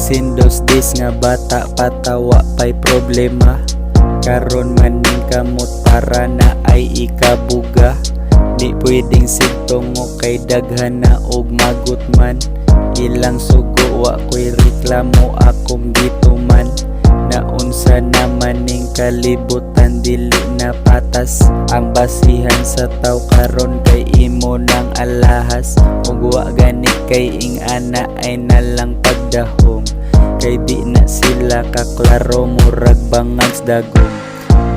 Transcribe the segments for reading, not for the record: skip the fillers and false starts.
Bisin dos days nga bata patawa pa'y problema. Karon maning kamot para na ay ikabuga. Di pwedeng sigtungo kay daghan na og magut man. Ilang sugo wa ko'y reklamo akong gituman. Naunsa na maning kalibutan dili na patas. Ang basihan sa taw karon kay imo nang alahas. Ug wa gani kay ing ana ay nalang pagdahom. Kay di na sila kaklaro murag bangags dagom.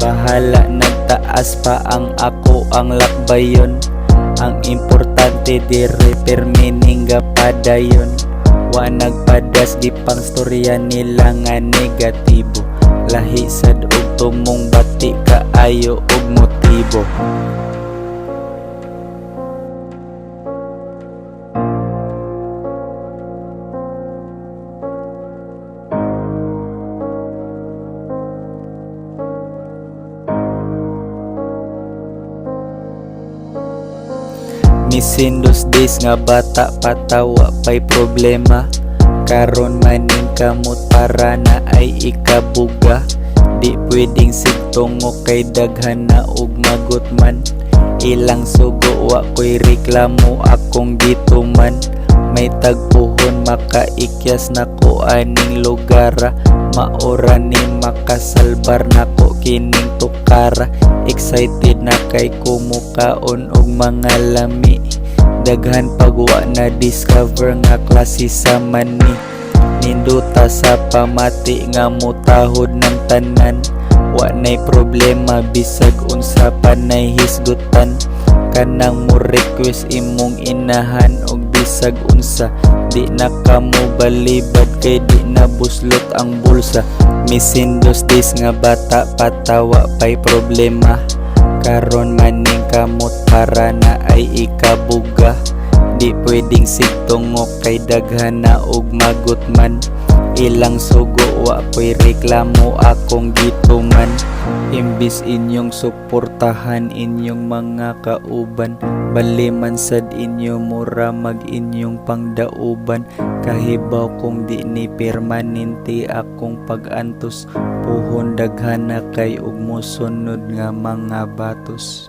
Bahala nagtaas pa ang ako ang lakbayon. Ang importante dire permining gapadayon. Wa nagpadas di pang storya nila nga negatibo. Lahi sad og tumong bati kaayo og motibo. Bisin dos days nga bata patawa pa'y problema. Karon maning kamot para na ay ikabuga. Di pwedeng sigtungo kay daghan na og magut man. Ilang sugo wa ko'y reklamo akong gituman. May tagpuhon makaikyas nako aning lugara. Maora ni makasalbar nako kining tukara. Excited na kay kumukaon og mga lami. Daghan pagwa na discover nga klase sa mani. Ninduta sa pamati nga mutahod ng tanan. Wa nay problema bisag unsa pa nay hisgutan. Kanang mo request imong inahan og bisag unsa. Di na kamo balibad kay di na buslot ang bulsa. Bisin dos days nga bata patawa pa'y problema. Karon maning kamot para na ay ikabuga. Di pwedeng sigtungo kay daghan na og magut man. Ilang sugo wa ko'y reklamo akong gituman. Imbis inyong suportahan inyong mga kauban. Baliman sad inyo mura mag inyong pangdauban. Kahibaw kung di ni permanente akong pag-antos. Puhon daghan na kay ug mosunod nga mga batos.